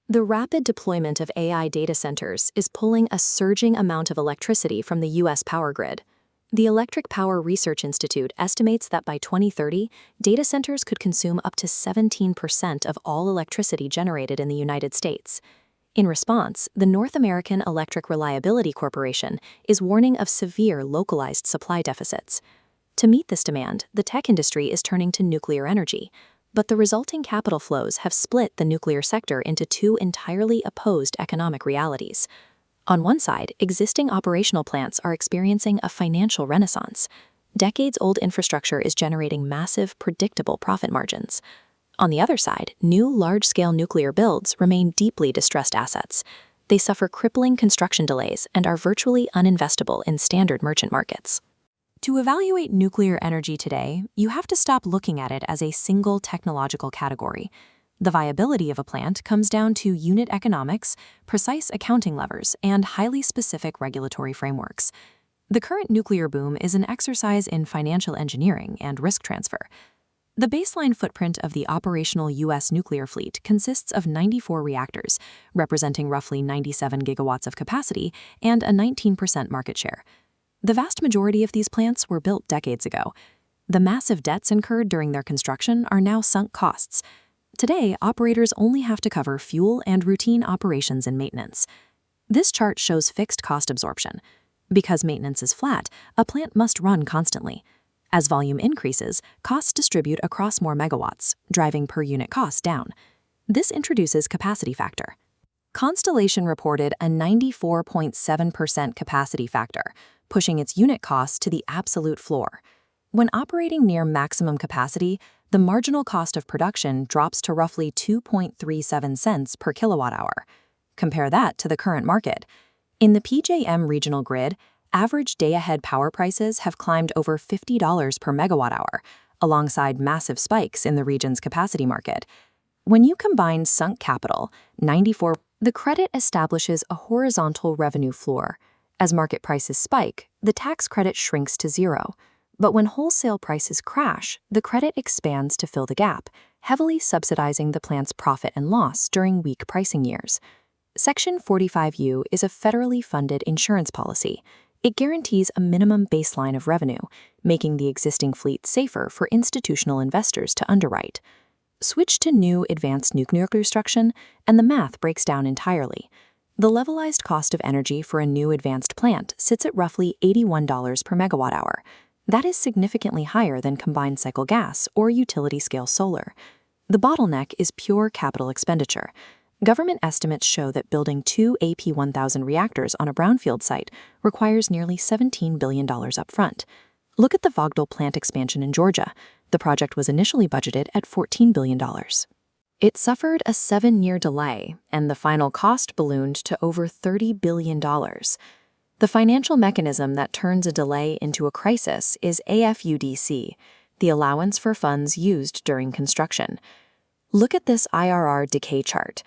The rapid deployment of AI data centers is pulling a surging amount of electricity from the U.S. power grid. The Electric Power Research Institute estimates that by 2030, data centers could consume up to 17% of all electricity generated in the United States. In response, the North American Electric Reliability Corporation is warning of severe localized supply deficits. To meet this demand, the tech industry is turning to nuclear energy, but the resulting capital flows have split the nuclear sector into two entirely opposed economic realities. On one side, existing operational plants are experiencing a financial renaissance. Decades-old infrastructure is generating massive, predictable profit margins. On the other side, new large-scale nuclear builds remain deeply distressed assets. They suffer crippling construction delays and are virtually uninvestable in standard merchant markets. To evaluate nuclear energy today, you have to stop looking at it as a single technological category. The viability of a plant comes down to unit economics, precise accounting levers, and highly specific regulatory frameworks. The current nuclear boom is an exercise in financial engineering and risk transfer. The baseline footprint of the operational U.S. nuclear fleet consists of 94 reactors, representing roughly 97 gigawatts of capacity and a 19% market share. The vast majority of these plants were built decades ago. The massive debts incurred during their construction are now sunk costs. Today, operators only have to cover fuel and routine operations and maintenance. This chart shows fixed cost absorption. Because maintenance is flat, a plant must run constantly. As volume increases, costs distribute across more megawatts, driving per-unit costs down. This introduces capacity factor. Constellation reported a 94.7% capacity factor, pushing its unit costs to the absolute floor. When operating near maximum capacity, the marginal cost of production drops to roughly 2.37 cents per kilowatt-hour. Compare that to the current market. In the PJM regional grid, average day-ahead power prices have climbed over $50 per megawatt-hour, alongside massive spikes in the region's capacity market. When you combine sunk capital, the credit establishes a horizontal revenue floor. As market prices spike, the tax credit shrinks to zero. But when wholesale prices crash, the credit expands to fill the gap, heavily subsidizing the plant's profit and loss during weak pricing years. Section 45U is a federally funded insurance policy. It guarantees a minimum baseline of revenue, making the existing fleet safer for institutional investors to underwrite. Switch to new advanced nuclear construction, and the math breaks down entirely. The levelized cost of energy for a new advanced plant sits at roughly $81 per megawatt-hour. That is significantly higher than combined cycle gas or utility-scale solar. The bottleneck is pure capital expenditure. Government estimates show that building 2 AP1000 reactors on a brownfield site requires nearly $17 billion upfront. Look at the Vogtle plant expansion in Georgia. The project was initially budgeted at $14 billion. It suffered a 7-year delay, and the final cost ballooned to over $30 billion. The financial mechanism that turns a delay into a crisis is AFUDC, the allowance for funds used during construction. Look at this IRR decay chart.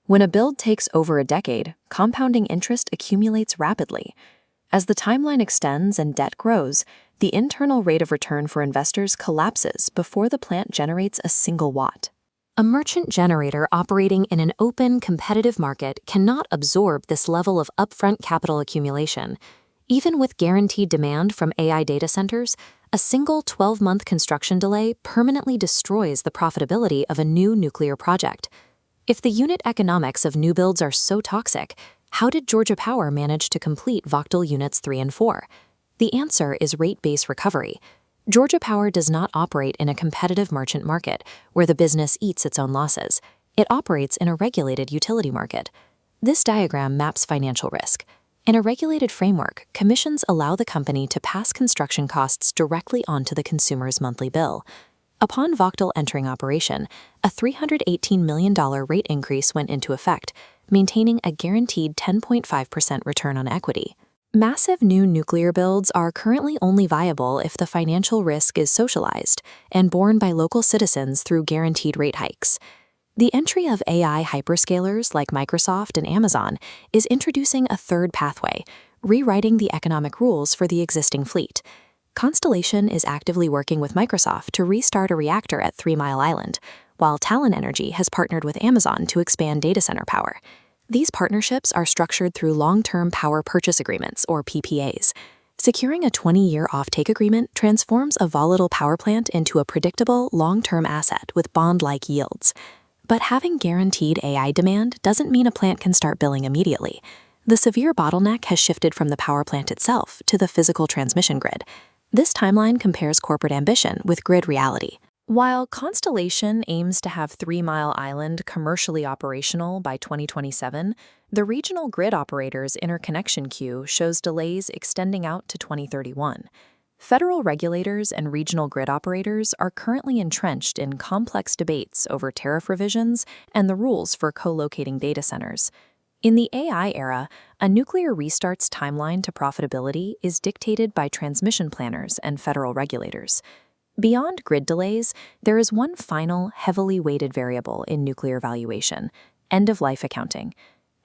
When a build takes over a decade, compounding interest accumulates rapidly. As the timeline extends and debt grows, the internal rate of return for investors collapses before the plant generates a single watt. A merchant generator operating in an open, competitive market cannot absorb this level of upfront capital accumulation. Even with guaranteed demand from AI data centers, a single 12-month construction delay permanently destroys the profitability of a new nuclear project. If the unit economics of new builds are so toxic, how did Georgia Power manage to complete Vogtle Units 3 and 4? The answer is rate-based recovery. Georgia Power does not operate in a competitive merchant market where the business eats its own losses. It operates in a regulated utility market. This diagram maps financial risk. In a regulated framework, commissions allow the company to pass construction costs directly onto the consumer's monthly bill. Upon Vogtle entering operation, a $318 million rate increase went into effect, maintaining a guaranteed 10.5% return on equity. Massive new nuclear builds are currently only viable if the financial risk is socialized and borne by local citizens through guaranteed rate hikes. The entry of AI hyperscalers like Microsoft and Amazon is introducing a third pathway, rewriting the economic rules for the existing fleet. Constellation is actively working with Microsoft to restart a reactor at 3 Mile Island, while Talon Energy has partnered with Amazon to expand data center power. These partnerships are structured through long-term power purchase agreements, or PPAs. Securing a 20-year offtake agreement transforms a volatile power plant into a predictable, long-term asset with bond-like yields. But having guaranteed AI demand doesn't mean a plant can start billing immediately. The severe bottleneck has shifted from the power plant itself to the physical transmission grid. This timeline compares corporate ambition with grid reality. While Constellation aims to have 3 Mile Island commercially operational by 2027, the regional grid operator's interconnection queue shows delays extending out to 2031. Federal regulators and regional grid operators are currently entrenched in complex debates over tariff revisions and the rules for co-locating data centers. In the AI era, a nuclear restart's timeline to profitability is dictated by transmission planners and federal regulators. Beyond grid delays, there is one final, heavily weighted variable in nuclear valuation: end-of-life accounting.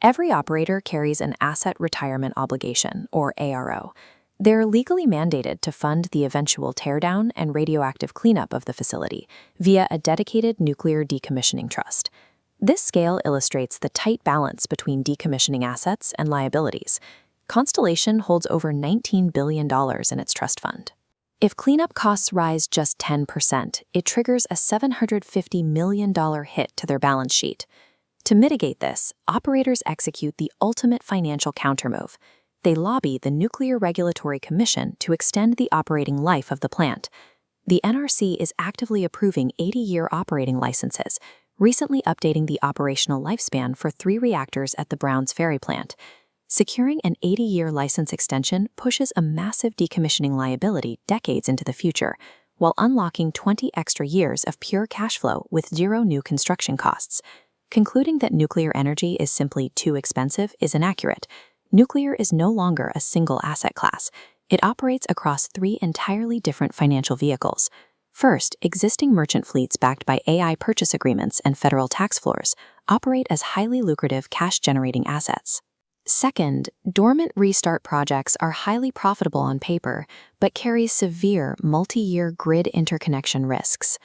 Every operator carries an asset retirement obligation, or ARO. They're legally mandated to fund the eventual teardown and radioactive cleanup of the facility via a dedicated nuclear decommissioning trust. This scale illustrates the tight balance between decommissioning assets and liabilities. Constellation holds over $19 billion in its trust fund. If cleanup costs rise just 10%, it triggers a $750 million hit to their balance sheet. To mitigate this, operators execute the ultimate financial countermove. They lobby the Nuclear Regulatory Commission to extend the operating life of the plant. The NRC is actively approving 80-year operating licenses, recently updating the operational lifespan for 3 reactors at the Browns Ferry plant. Securing an 80-year license extension pushes a massive decommissioning liability decades into the future, while unlocking 20 extra years of pure cash flow with zero new construction costs. Concluding that nuclear energy is simply too expensive is inaccurate. Nuclear is no longer a single asset class. It operates across 3 entirely different financial vehicles. First, existing merchant fleets backed by AI purchase agreements and federal tax floors operate as highly lucrative cash-generating assets. Second, dormant restart projects are highly profitable on paper, but carry severe multi-year grid interconnection risks.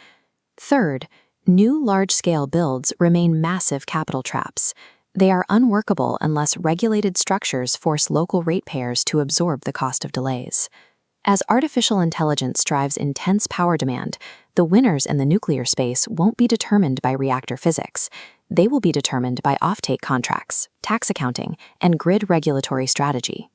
Third, new large-scale builds remain massive capital traps. They are unworkable unless regulated structures force local ratepayers to absorb the cost of delays. As artificial intelligence drives intense power demand, the winners in the nuclear space won't be determined by reactor physics. They will be determined by offtake contracts, tax accounting, and grid regulatory strategy.